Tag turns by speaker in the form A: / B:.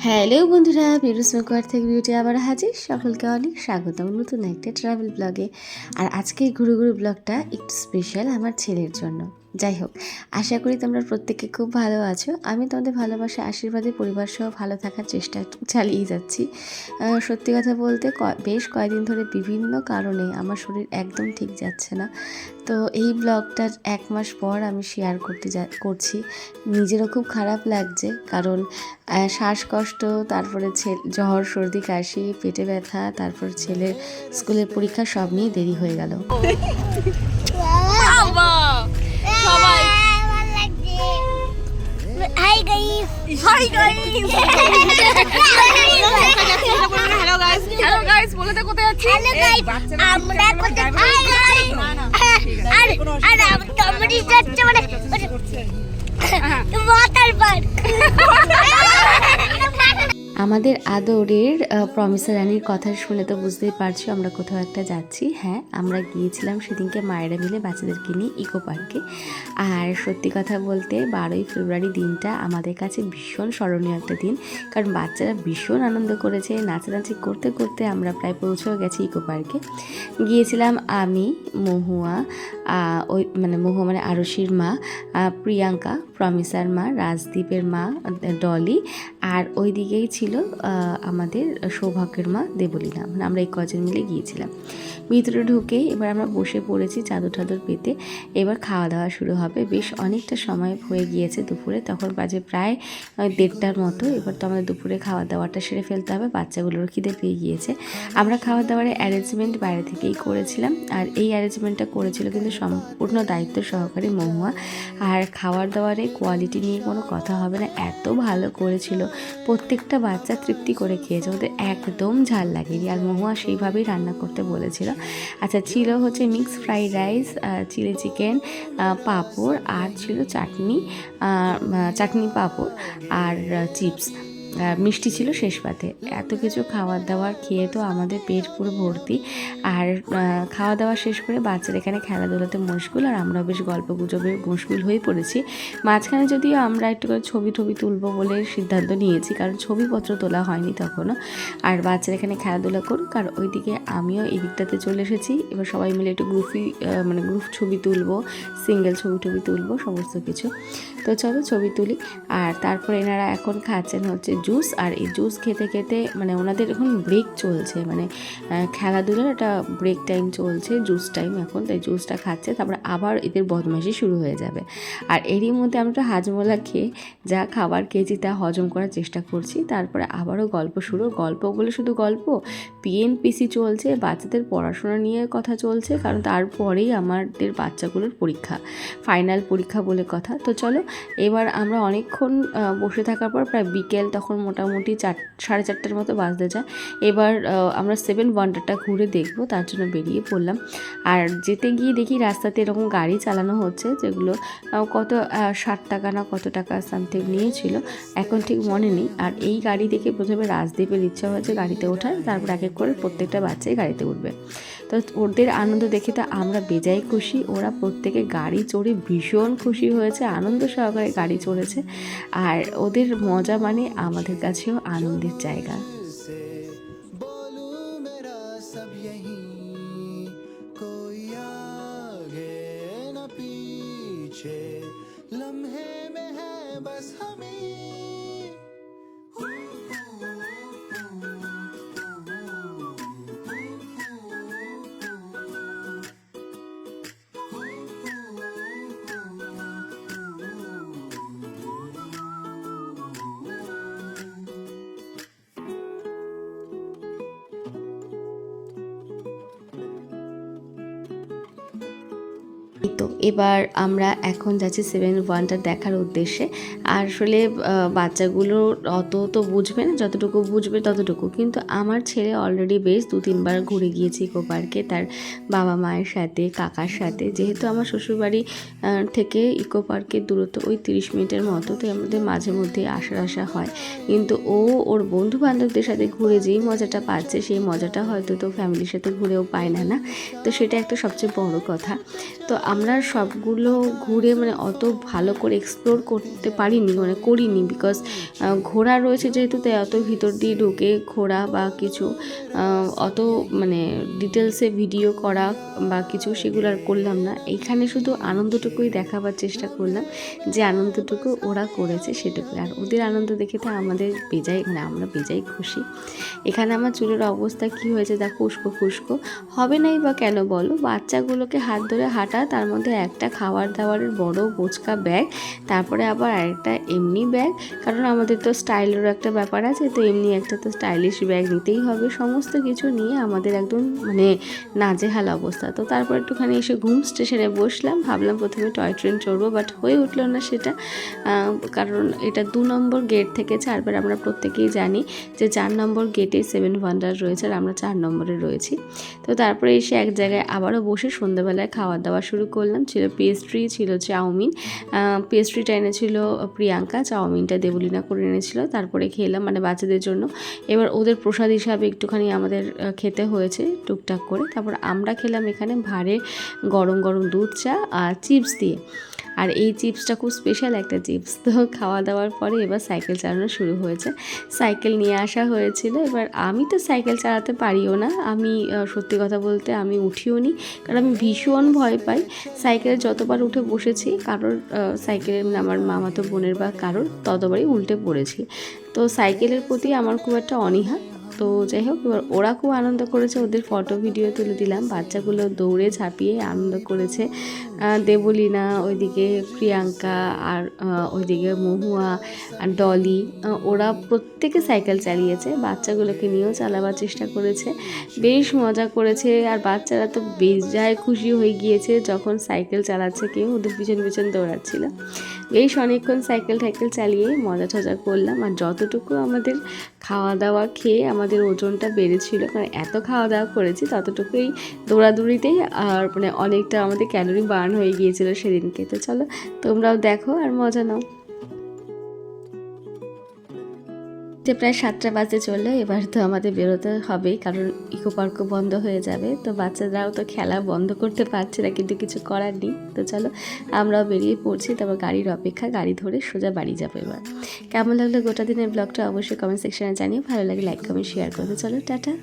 A: Hello বন্ধুরা, বিরুস মেকওয়ার থেকে beauty আবার হাজির। সকলকে অনেক স্বাগতম নতুন একটা ট্রাভেল ব্লগে। আর আজকের ঘুরু ঘুরু ব্লগটা একটু স্পেশাল আমার ছেলের জন্য। যাই হোক, আশা করি তোমরা প্রত্যেকে খুব ভালো আছো। আমি তোমাদের ভালোবাসা আশীর্বাদে পরিবার সহ ভালো থাকার চেষ্টা চালিয়ে যাচ্ছি। সত্যি কথা বলতে বেশ কয়েকদিন ধরে বিভিন্ন কারণে আমার শরীর একদম ঠিক যাচ্ছে না। তো এই ব্লগটা 1 মাস পর আমি শেয়ার করছি। নিজেরও খুব খারাপ লাগছে, কারণ শ্বাসকষ্ট, তারপরে জ্বর, সর্দি, কাশি, পেটে ব্যথা, তারপর ছেলের স্কুলের পরীক্ষা সব নিয়ে দেরি হয়ে গেল।
B: সবাই hi guys, hi guys, hello guys বলে তো কোথায় যাচ্ছি? হ্যালো গাইস, আমরা কোথায়? হাই গাইস, আর কমেডি যাচ্ছে মানে ওয়াটার পার্ক।
A: আমাদের আদরের প্রমিসা রানীর কথা শুনে তো বুঝতেই পারছি আমরা কোথাও একটা যাচ্ছি। হ্যাঁ, আমরা গিয়েছিলাম সেদিনকে মায়েরা মিলে বাচ্চাদেরকে নিয়ে ইকো পার্কে। আর সত্যি কথা বলতে 12ই ফেব্রুয়ারি দিনটা আমাদের কাছে ভীষণ স্মরণীয় একটা দিন, কারণ বাচ্চারা ভীষণ আনন্দ করেছে। নাচানাচি করতে করতে আমরা প্রায় পৌঁছেও গেছি ইকো পার্কে। গিয়েছিলাম আমি, মহুয়া, মহুয়া মানে আরশির মা, প্রিয়াঙ্কা, প্রমিসার মা, রাজদীপের মা ডলি, আর ওই দিকেই ছিল আমাদের সৌভাগ্যের মা দেবলীনা। মানে আমরা এই কজন মিলে গিয়েছিলাম। ভিতরে ঢুকে এবার আমরা বসে পড়েছি চাদর টাদর পেতে। এবার খাওয়া দাওয়া শুরু হবে। বেশ অনেকটা সময় হয়ে গিয়েছে দুপুরে, তখন বাজে প্রায় 1:30টার মতো। এবার তো আমাদের দুপুরে খাওয়া দাওয়াটা সেরে ফেলতে হবে, বাচ্চাগুলোর খিদে পেয়ে গিয়েছে। আমরা খাওয়া দাওয়ার অ্যারেঞ্জমেন্ট বাইরে থেকেই করেছিলাম, আর এই অ্যারেঞ্জমেন্টটা করেছিল কিন্তু সম্পূর্ণ দায়িত্ব সহকারী মহুয়া। আর খাওয়ার দাওয়ারে কোয়ালিটি নিয়ে কোনো কথা হবে না, এত ভালো করেছিল। প্রত্যেকটা বাচ্চা তৃপ্তি করে খেয়েছে, ওদের একদম ঝাল লাগেনি। আর মহুয়া সেইভাবেই রান্না করতে বলেছিল। আচ্ছা, ছিল হচ্ছে mix fried rice, chilli chicken, papad, আর ছিল চাটনি পাঁপড় আর চিপস, মিষ্টি ছিল শেষ পাতে। এত কিছু খাবার দাবার খেয়ে তো আমাদের পেট পুরো ভর্তি। আর খাওয়া দাওয়া শেষ করে বাচ্চারা এখানে খেলাধুলাতে মশগুল, আর আমরা বেশ গল্প গুজবে মশগুল হয়ে পড়েছি। মাঝখানে যদিও আমরা একটু করে ছবি তুলবো বলে সিদ্ধান্ত নিয়েছি, কারণ ছবিপত্র তোলা হয়নি তখনও। আর বাচ্চারা এখানে খেলাধুলা করুক, আর ওইদিকে আমিও এই দিকটাতে চলে এসেছি। এবার সবাই মিলে একটু গ্রুপ ছবি তুলবো, সিঙ্গেল ছবি তুলবো, সমস্ত কিছু। তো চলো ছবি তুলি। আর তারপর এনারা এখন খাচ্ছেন হচ্ছে জুস। আর এই জুস খেতে খেতে মানে ওনাদের এখন ব্রেক চলছে, মানে খেলাধুলার একটা ব্রেক টাইম চলছে, জুস টাইম এখন, তাই জুসটা খাচ্ছে। তারপরে আবার এদের বদমাইশি শুরু হয়ে যাবে। আর এরই মধ্যে আমরা তো হাজমোলা খেয়ে যা খাবার খেয়েছি তা হজম করার চেষ্টা করছি। তারপরে আবারও গল্প শুরু। গল্প বলে শুধু গল্প, পিএনপিসি চলছে, বাচ্চাদের পড়াশোনা নিয়ে কথা চলছে, কারণ তারপরেই আমাদের বাচ্চাগুলোর পরীক্ষা, ফাইনাল পরীক্ষা বলে কথা। তো চলো, এবার আমরা অনেকক্ষণ বসে থাকার পর প্রায় বিকেল, তখন মোটামুটি 4:30টার মতো বাজতে যায়। এবার আমরা 7 ওয়ান্ডারটা ঘুরে দেখবো, তার জন্য বেরিয়ে পড়লাম। আর যেতে গিয়ে দেখি রাস্তাতে এরকম গাড়ি চালানো হচ্ছে, যেগুলো কত 60 টাকা না কত টাকা সামথিং নিয়েছিল, এখন ঠিক মনে নেই। আর এই গাড়ি দেখে প্রথমে রাজদীপের ইচ্ছা হয়েছে গাড়িতে ওঠার, তারপর এক এক করে প্রত্যেকটা বাচ্চাই গাড়িতে উঠবে। তো ওদের আনন্দ দেখে তো আমরা বেজায় খুশি। ওরা প্রত্যেকে গাড়ি চড়ে ভীষণ খুশি হয়েছে, আনন্দ সহকারে গাড়ি চড়েছে। আর ওদের মজা মানে আমাদের কাছেও আনন্দের জায়গা। তো এবার আমরা এখন যাচ্ছি 7 ওয়ান্ডার দেখার উদ্দেশ্যে। আর আসলে বাচ্চাগুলো অত তো বুঝবে না, যতটুকু বুঝবে ততটুকু। কিন্তু আমার ছেলে অলরেডি বেশ 2-3 বার ঘুরে গিয়েছে ইকো পার্কে তার বাবা মায়ের সাথে, কাকার সাথে। যেহেতু আমার শ্বশুরবাড়ি থেকে ইকো পার্কের দূরত্ব ওই 30 মিনিটের মতো, তো আমাদের মাঝে মধ্যে আসা হয়। কিন্তু ওর বন্ধু বান্ধবদের সাথে ঘুরে যেই মজাটা পাচ্ছে, সেই মজাটা হয়তো তো ফ্যামিলির সাথে ঘুরেও পায় না। তো সেটা একটা সবচেয়ে বড় কথা। তো আমরা সবগুলো ঘুরে মানে অত ভালো করে এক্সপ্লোর করতে পারিনি, মানে করিনি, বিকজ ঘোড়া রয়েছে যেহেতু, তাই অত ভিতর দিয়ে ঢুকে ঘোড়া বা কিছু অত মানে ডিটেলসে ভিডিও করা বা কিছু সেগুলো আর করলাম না। এইখানে শুধু আনন্দটুকুই দেখাবার চেষ্টা করলাম, যে আনন্দটুকু ওরা করেছে সেটুকু। আর ওদের আনন্দ দেখে তো আমাদের বেজায়, মানে আমরা বেজায় খুশি। এখানে আমার চুলের অবস্থা কি হয়েছে দেখো, উস্কো খুস্কো হবে নাই বা কেন বলো? বাচ্চাগুলোকে হাত ধরে হাঁটা, তার মধ্যে একটা খাবার দাবারের বড় বোচকা ব্যাগ, তারপরে আবার আরেকটা এমনি ব্যাগ, কারণ আমাদের তো স্টাইলেরও একটা ব্যাপার আছে, তো এমনি একটা তো স্টাইলিশ ব্যাগ নিতেই হবে। সমস্ত কিছু নিয়ে আমাদের একদম মানে নাজেহাল অবস্থা। তো তারপর একটুখানি এসে ঘুম স্টেশনে বসলাম, ভাবলাম প্রথমে টয় ট্রেন চড়বো, বাট হয়ে উঠলো না সেটা, কারণ এটা 2 নম্বর গেট থেকে ছাড়বার। আমরা প্রত্যেকেই জানি যে 4 নম্বর গেটে 7 ওয়ান্ডার রয়েছে, আর আমরা 4 নম্বরে রয়েছি। তো তারপরে এসে এক জায়গায় আবারও বসে সন্ধ্যাবেলায় খাওয়া দাওয়া শুরু করলাম। ছিল পেস্ট্রি, ছিল চাউমিন। পেস্ট্রিটা এনেছিল প্রিয়াঙ্কা, চাউমিনটা দেবলীনা করে এনেছিল। তারপরে খেলাম, মানে বাচ্চাদের জন্য। এবার ওদের প্রসাদ হিসাবে একটুখানি আমাদের খেতে হয়েছে টুকটাক করে। তারপর আমরা খেলাম এখানে ভাঁড়ে গরম গরম দুধ চা আর চিপস দিয়ে। আর এই চিপসটা খুব স্পেশাল একটা চিপস। তো খাওয়া দাওয়ার পরে এবার সাইকেল চালানো শুরু হয়েছে। সাইকেল নিয়ে আসা হয়েছিল। এবার আমি তো সাইকেল চালাতে পারিও না, আমি সত্যি কথা বলতে আমি উঠিও নি, কারণ আমি ভীষণ ভয় পাই। সাইকেলে যতবার উঠে বসেছি কারোর সাইকেলে, মানে আমার মামাতো বোনের বা কারোর, ততবারই উল্টে পড়েছি। তো সাইকেলের প্রতি আমার খুব একটা অনীহা। তো যাই হোক, এবার ওরা খুব আনন্দ করেছে, ওদের ফটো ভিডিও তুলে দিলাম। বাচ্চাগুলো দৌড়ে ঝাঁপিয়ে আনন্দ করেছে। দেবলীনা, ওইদিকে প্রিয়াঙ্কা, আর ওইদিকে মহুয়া আর ডলি, ওরা প্রত্যেকে সাইকেল চালিয়েছে, বাচ্চাগুলোকে নিয়েও চালাবার চেষ্টা করেছে, বেশ মজা করেছে। আর বাচ্চারা তো বেজায় খুশি হয়ে গিয়েছে যখন সাইকেল চালাচ্ছে কেউ, ওদের পিছন পিছন দৌড়াচ্ছিল। বেশ অনেকক্ষণ সাইকেল চালিয়ে মজা টজা করলাম। আর যতটুকু আমাদের খাওয়া দাওয়া খেয়ে আমাদের ওজনটা বেড়েছিল, কারণ এত খাওয়া দাওয়া করেছি, ততটুকুই দৌড়াদৌড়িতেই আর মানে অনেকটা আমাদের ক্যালোরি বার্ন হয়ে গিয়েছিল সেদিনকে। তো চলো তোমরাও দেখো আর মজা নাও। যে প্রায় 7টা বাজে চললো, এবার তো আমাদের বেরোতে হবেই, কারণ ইকো পার্কও বন্ধ হয়ে যাবে। তো বাচ্চারাও তো খেলা বন্ধ করতে পারছে না, কিন্তু কিছু করার নেই। তো চলো আমরাও বেরিয়ে পড়ছি, তারপর গাড়ির অপেক্ষা, গাড়ি ধরে সোজা বাড়ি যাবো। এবার কেমন লাগলো গোটা দিনের ব্লগটা অবশ্যই কমেন্ট সেকশনে জানিয়ে, ভালো লাগে লাইক কমেন্ট শেয়ার করতে। চলো টাটা।